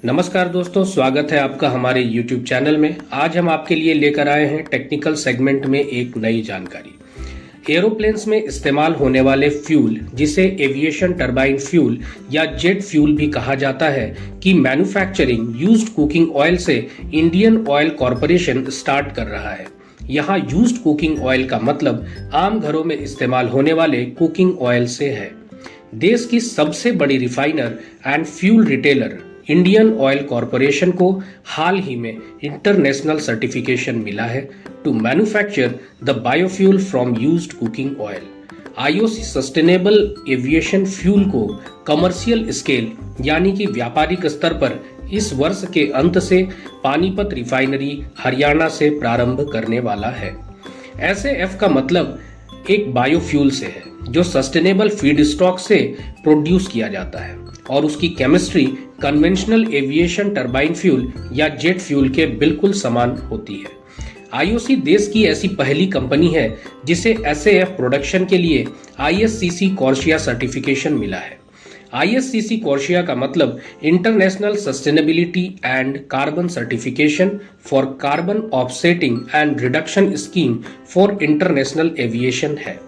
नमस्कार दोस्तों, स्वागत है आपका हमारे YouTube चैनल में। आज हम आपके लिए लेकर आए हैं टेक्निकल सेगमेंट में एक नई जानकारी। एरोप्लेन्स में इस्तेमाल होने वाले फ्यूल, जिसे एविएशन टरबाइन फ्यूल या जेट फ्यूल भी कहा जाता है, की मैन्युफैक्चरिंग यूज्ड कुकिंग ऑयल से इंडियन ऑयल कॉरपोरेशन स्टार्ट कर रहा है। यहाँ यूज्ड कुकिंग ऑयल का मतलब आम घरों में इस्तेमाल होने वाले कुकिंग ऑयल से है। देश की सबसे बड़ी refiner and fuel retailer Indian Oil Corporation को हाल ही में इंटरनेशनल सर्टिफिकेशन मिला है to manufacture the biofuel from used cooking oil. IOC sustainable aviation fuel को कमर्शियल स्केल यानी कि व्यापारिक स्तर पर इस वर्ष के अंत से पानीपत रिफाइनरी हरियाणा से प्रारंभ करने वाला है। एसएएफ का मतलब एक बायोफ्यूल से है जो सस्टेनेबल फीड स्टॉक से प्रोड्यूस किया जाता है और उसकी chemistry conventional aviation turbine fuel या जेट फ्यूल के बिल्कुल समान होती है। आईओसी देश की ऐसी पहली कंपनी है जिसे एसएएफ प्रोडक्शन के लिए आईएससीसी कॉर्सिया सर्टिफिकेशन मिला है। आईएससीसी कॉर्सिया का मतलब international sustainability and carbon certification for carbon offsetting and reduction scheme for international aviation है।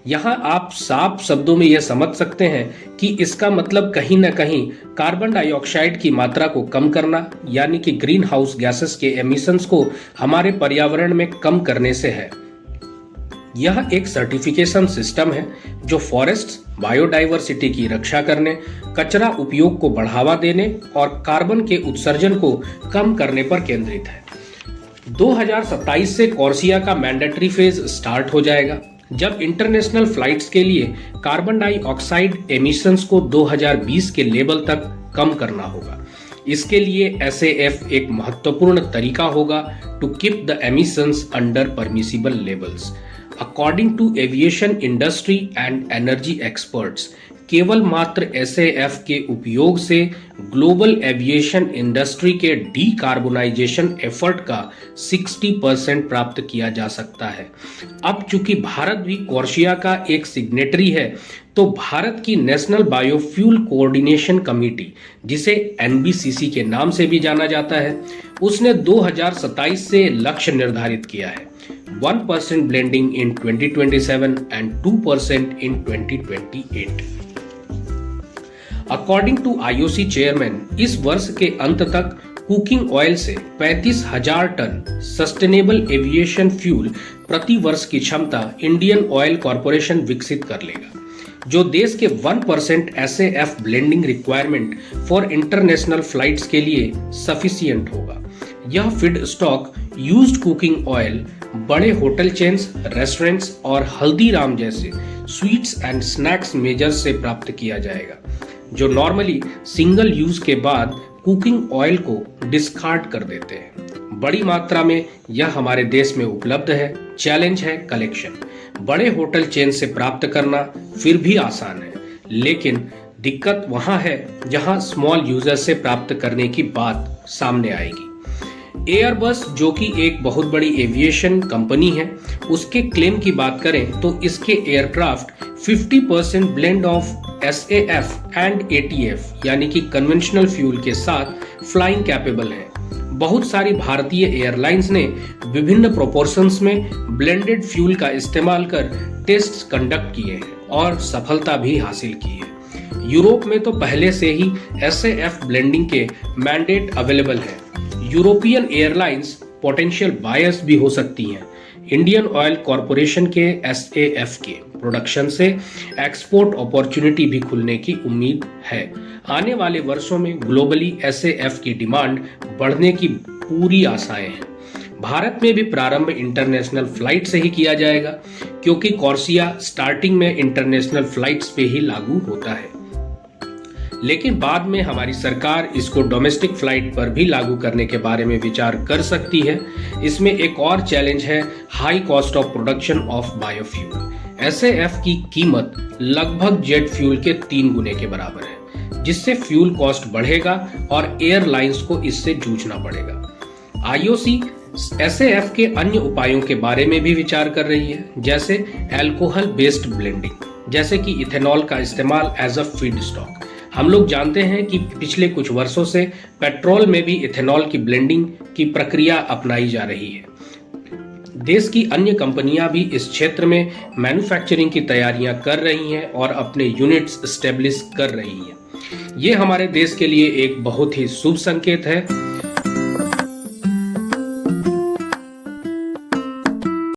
यहाँ आप साफ शब्दों में यह समझ सकते हैं कि इसका मतलब कहीं न कहीं कार्बन डाइऑक्साइड की मात्रा को कम करना, यानी कि ग्रीन हाउस गैसेस के एमिशंस को हमारे पर्यावरण में कम करने से है। यह एक सर्टिफिकेशन सिस्टम है जो फॉरेस्ट बायोडाइवर्सिटी की रक्षा करने, कचरा उपयोग को बढ़ावा देने और कार्बन के उत्सर्जन को कम करने पर केंद्रित है। 2027 से कॉर्सिया का मैंडेटरी फेज स्टार्ट हो जाएगा, जब इंटरनेशनल फ्लाइट्स के लिए कार्बन डाइऑक्साइड एमिशंस को 2020 के लेवल तक कम करना होगा। इसके लिए एसएएफ एक महत्वपूर्ण तरीका होगा to keep the emissions under permissible levels. According to aviation industry and energy experts, केवल मात्र एसएएफ के उपयोग से ग्लोबल एविएशन इंडस्ट्री के डीकार्बोनाइजेशन एफर्ट का 60% प्राप्त किया जा सकता है। अब चूंकि भारत भी कॉर्सिया का एक सिग्नेटरी है, तो भारत की नेशनल बायोफ्यूल कोऑर्डिनेशन कमेटी, जिसे एनबीसीसी के नाम से भी जाना जाता है, उसने 2027 से लक्ष्य निर्धारित किया है 1% blending in 2027 and 2% in 2028। According to IOC chairman, इस वर्ष के अंत तक कुकिंग ऑयल से 35,000 टन सस्टेनेबल एविएशन फ्यूल प्रति वर्ष की क्षमता इंडियन ऑयल कॉरपोरेशन विकसित कर लेगा, जो देश के 1% SAF blending requirement for international flights के लिए सफिशिएंट होगा। यह feed stock used cooking oil बड़े होटल चेन्स, रेस्टोरेंट्स और हल्दीराम जैसे स्वीट्स एंड स्नैक्स मेजर्स से प्राप्त किया जाएगा, जो नॉर्मली सिंगल यूज के बाद कुकिंग ऑयल को डिस्कार्ड कर देते हैं। बड़ी मात्रा में यह हमारे देश में उपलब्ध है। चैलेंज है कलेक्शन। बड़े होटल चेन से प्राप्त करना फिर भी आसान है, लेकिन दिक्कत वहां है जहां स्मॉल यूजर से प्राप्त करने की बात सामने आएगी। एयरबस, जो कि एक बहुत बड़ी एविएशन कंपनी है, उसके क्लेम की बात करें तो इसके aircraft 50% blend of SAF and ETF यानी कि कन्वेंशनल फ्यूल के साथ फ्लाइंग कैपेबल है। बहुत सारी भारतीय एयरलाइंस ने विभिन्न प्रोपोर्शंस में ब्लेंडेड फ्यूल का इस्तेमाल कर टेस्ट कंडक्ट किए हैं और सफलता भी हासिल की है। यूरोप में तो पहले से ही एसएएफ ब्लेंडिंग के मैंडेट अवेलेबल है। यूरोपियन एयरलाइंस पोटेंशियल बायर्स भी हो सकती हैं। इंडियन ऑयल कॉरपोरेशन के एसएएफ के प्रोडक्शन से एक्सपोर्ट अपॉर्चुनिटी भी खुलने की उम्मीद है। आने वाले वर्षों में ग्लोबली एसएएफ की डिमांड बढ़ने की पूरी आशाएं हैं। भारत में भी प्रारंभ इंटरनेशनल फ्लाइट से ही किया जाएगा, क्योंकि कॉर्सिया स्टार्टिंग में इंटरनेशनल फ्लाइट्स पे ही लागू होता है, लेकिन बाद में हमारी सरकार इसको डोमेस्टिक फ्लाइट पर भी लागू करने के बारे में विचार कर सकती है। इसमें एक और चैलेंज है high cost of production of biofuel. SAF की कीमत लगभग जेट फ्यूल के 3 गुने के बराबर है, जिससे फ्यूल कॉस्ट बढ़ेगा और एयरलाइंस को इससे जूझना पड़ेगा। आईओसी एसएएफ के अन्य उपायों के बारे में भी विचार कर रही है, जैसे अल्कोहल बेस्ड ब्लेंडिंग, जैसे कि इथेनॉल का इस्तेमाल एज अ फीड स्टॉक। हम लोग जानते हैं कि पिछले कुछ वर्षों से पेट्रोल में भी इथेनॉल की ब्लेंडिंग की प्रक्रिया अपनाई जा रही है। देश की अन्य कंपनियां भी इस क्षेत्र में मैन्युफैक्चरिंग की तैयारियां कर रही हैं और अपने यूनिट्स स्टेब्लिश कर रही हैं। ये हमारे देश के लिए एक बहुत ही शुभ संकेत है।